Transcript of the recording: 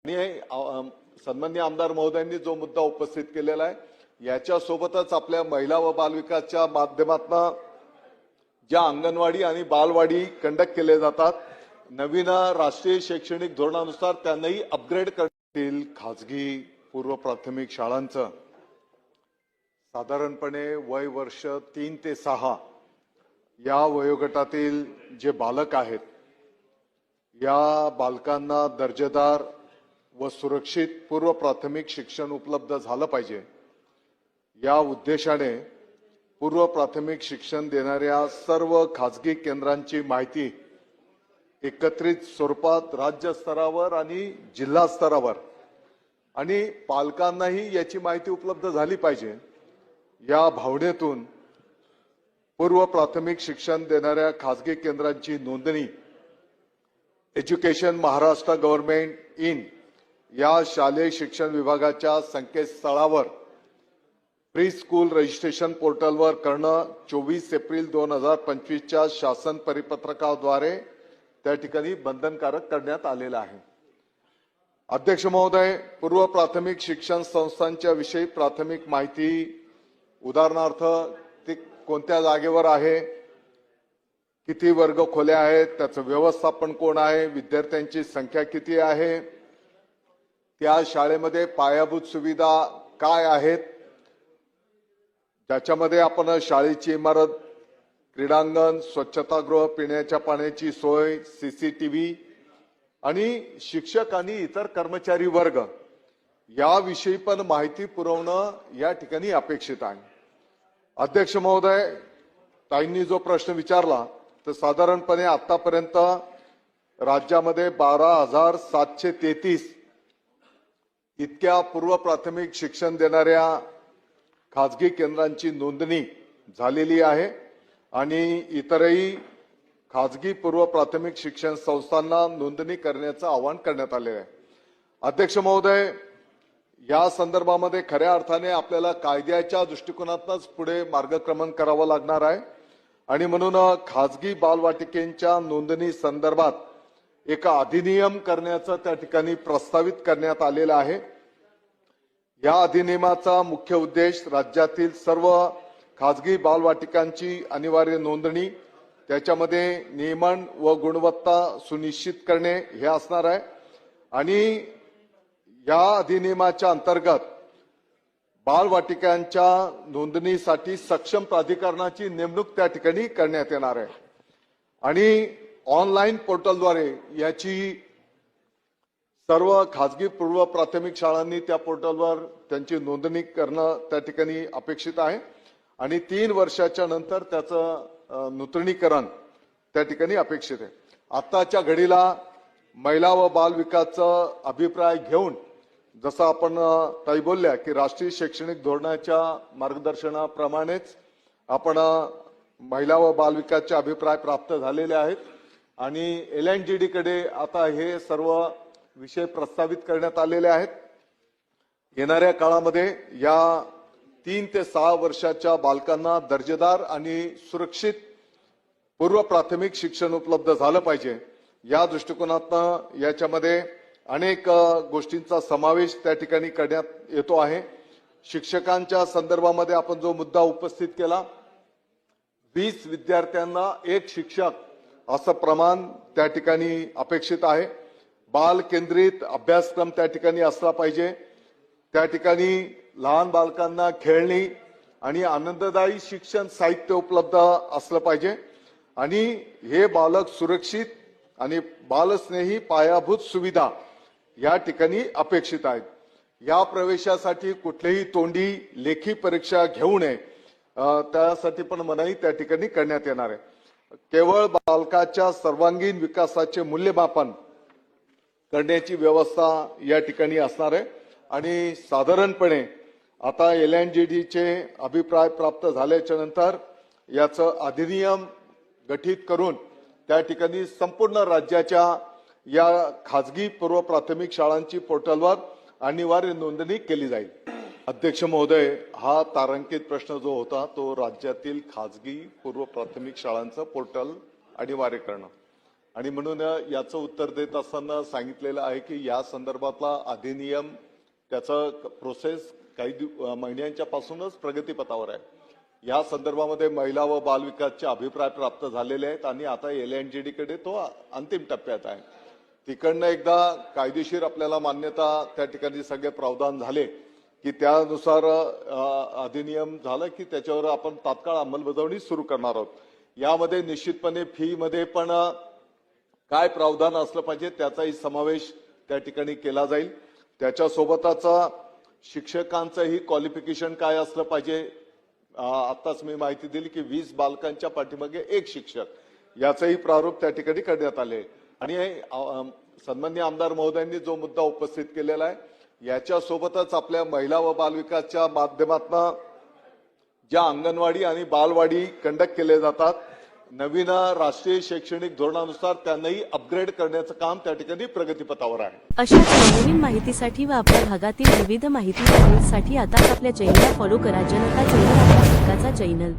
आणि सन्माननीय आमदार महोदयांनी जो मुद्दा उपस्थित केलेला आहे याच्यासोबतच आपल्या महिला व बालविकासच्या माध्यमातून ज्या अंगणवाडी आणि बालवाडी कंडक्ट केले जातात नवीन राष्ट्रीय शैक्षणिक धोरणानुसार त्यांनाही अपग्रेड करतील। खासगी पूर्व प्राथमिक शाळांचं साधारणपणे वय वर्ष 3 ते 6 या वयोगटातील जे बालक आहेत या बालकांना दर्जेदार व सुरक्षित पूर्व प्राथमिक शिक्षण उपलब्ध झालं पाहिजे या उद्देशाने पूर्व प्राथमिक शिक्षण देणाऱ्या सर्व खासगी केंद्रांची माहिती एकत्रित स्वरूपात राज्य स्तरावर आणि जिल्हा स्तरावर आणि पालकांनाही याची माहिती उपलब्ध झाली पाहिजे या भावनेतून पूर्व प्राथमिक शिक्षण देणाऱ्या खासगी केंद्रांची नोंदणी एज्युकेशन महाराष्ट्र गव्हर्नमेंट इन या शालेय शिक्षण विभागाच्या संकेतस्थळावर प्री स्कूल रजिस्ट्रेशन पोर्टलवर करणं 24 एप्रिल 2025 च्या शासन परिपत्रकाद्वारे त्या ठिकाणी बंधनकारक करण्यात आलेलं आहे। अध्यक्ष महोदय, पूर्व प्राथमिक शिक्षण संस्थांच्या विषयी प्राथमिक माहिती उदाहरणार्थ ती कोणत्या जागेवर आहे, किती वर्ग खोल्या आहेत, त्याचं व्यवस्थापन कोण आहे, विद्यार्थ्यांची संख्या किती आहे, त्या शाळेमध्ये पायाभूत सुविधा काय आहेत, ज्याच्यामध्ये आपण शाळेची इमारत, क्रीडांगण, स्वच्छतागृह, पिण्याच्या पाण्याची सोय, सीसीटीव्ही आणि शिक्षक आणि इतर कर्मचारी वर्ग याविषयी पण माहिती पुरवणं या ठिकाणी अपेक्षित आहे। अध्यक्ष महोदय, ताईंनी जो प्रश्न विचारला तर साधारणपणे आतापर्यंत राज्यामध्ये 12,733 इतक्या पूर्व प्राथमिक शिक्षण देणाऱ्या खासगी केंद्रांची नोंदणी झालेली आहे आणि इतरही खासगी पूर्व प्राथमिक शिक्षण संस्थांना नोंदणी करण्याचं आवाहन करण्यात आले आहे। अध्यक्ष महोदय, या संदर्भामध्ये खऱ्या अर्थाने आपल्याला कायद्याच्या दृष्टिकोनातूनच पुढे मार्गक्रमण करावं लागणार आहे आणि म्हणून खासगी बालवाटिकेंच्या नोंदणी संदर्भात एक अधिनियम करण्याचं त्या ठिकाणी प्रस्तावित करण्यात आलेलं आहे। या अधिनियमाचा मुख्य उद्देश राज्यातील सर्व खासगी बालवाटिकांची अनिवार्य नोंदणी, त्याच्यामध्ये नियमन व गुणवत्ता सुनिश्चित करणे हे असणार आहे आणि या अधिनियमाच्या अंतर्गत बालवाटिकांच्या नोंदणीसाठी सक्षम प्राधिकरणाची नेमणूक त्या ठिकाणी करण्यात येणार आहे आणि ऑनलाईन पोर्टलद्वारे याची सर्व खासगी पूर्व प्राथमिक शाळांनी त्या पोर्टलवर त्यांची नोंदणी करणं त्या ठिकाणी अपेक्षित आहे आणि 3 वर्षाच्या नंतर त्याचं नूतनीकरण त्या ठिकाणी अपेक्षित आहे। आताच्या घडीला महिला व बाल विकासचा अभिप्राय घेऊन जसं आपण ताई बोलल्या की राष्ट्रीय शैक्षणिक धोरणाच्या मार्गदर्शनाप्रमाणेच आपण महिला व बाल विकासचे अभिप्राय प्राप्त झालेले आहेत आणि LNGD कडे आता हे सर्व विषय प्रस्तावित करण्यात आलेले आहेत। येणाऱ्या काळामध्ये या 3 ते 6 वर्षाच्या बालकांना दर्जेदार आणि सुरक्षित पूर्व प्राथमिक शिक्षण उपलब्ध झालं पाहिजे या दृष्टिकोनातून याच्यामध्ये अनेक गोष्टींचा समावेश त्या ठिकाणी करण्यात येतो आहे। शिक्षकांच्या संदर्भामध्ये आपण जो मुद्दा उपस्थित केला 20 विद्यार्थ्यांना 1 शिक्षक असं प्रमाण त्या ठिकाणी अपेक्षित आहे। बाल केंद्रित अभ्यासक्रम त्या ठिकाणी असला पाहिजे, त्या ठिकाणी लहान बालकांना खेळणी आणि आनंददायी शिक्षण साहित्य उपलब्ध असलं पाहिजे आणि हे बालक सुरक्षित आणि बालस्नेही पायाभूत सुविधा या ठिकाणी अपेक्षित आहेत। या प्रवेशासाठी कुठलीही तोंडी लेखी परीक्षा घेऊ नये त्यासाठी पण मनाई त्या ठिकाणी करण्यात येणार आहे। केवळ बालकाच्या सर्वांगीण विकासाचे मूल्यमापन करण्याची व्यवस्था या ठिकाणी असणार आहे आणि साधारणपणे आता LNGDचे अभिप्राय प्राप्त झाल्याच्या नंतर याचं अधिनियम गठीत करून त्या ठिकाणी संपूर्ण राज्याच्या या खासगी पूर्व प्राथमिक शाळांची पोर्टलवर अनिवार्य नोंदणी केली जाईल। अध्यक्ष महोदय, हा तारांकित प्रश्न जो होता तो राज्यातील खासगी पूर्व प्राथमिक शाळांचं पोर्टल अनिवार्य करणं आणि म्हणून याचं उत्तर देत असताना सांगितलेलं आहे की या संदर्भातला अधिनियम त्याचं प्रोसेस काही महिन्यांच्या पासूनच प्रगतीपथावर आहे. या संदर्भामध्ये महिला व बालविकासचे अभिप्राय प्राप्त झालेले आहेत आणि आता LNGD कडे तो अंतिम टप्प्यात आहे. तिकडनं एकदा कायदेशीर आपल्याला मान्यता त्या ठिकाणी सगळे प्रावधान झाले की त्यानुसार अधिनियम झालं की त्याच्यावर आपण तात्काळ अंमलबजावणी सुरू करणार आहोत. यामध्ये निश्चितपणे फी मध्ये पण काय प्रावधान असलं पाहिजे त्याचाही समावेश त्या ठिकाणी केला जाईल. त्याच्यासोबतच शिक्षकांचंही क्वालिफिकेशन काय असलं पाहिजे. आताच मी माहिती दिली की 20 बालकांच्या पाठीमागे 1 शिक्षक याचंही प्रारूप त्या ठिकाणी करण्यात आले. आणि सन्माननीय आमदार महोदयांनी जो मुद्दा उपस्थित केलेला आहे याच्यासोबतच आपल्या महिला व बालविकासच्या माध्यमातून ज्या अंगणवाडी आणि बालवाडी कंडक्ट केले जातात नवीन राष्ट्रीय शैक्षणिक धोरणानुसार त्यांनाही अपग्रेड करण्याचं काम त्या ठिकाणी प्रगतीपथावर आहे. अशाच नवनवीन माहितीसाठी व आपल्या भागातील विविध माहिती साठी आताच आपल्या चॅनलला फॉलो करा. जनता चॅनल आपल्या हक्काचा चॅनल.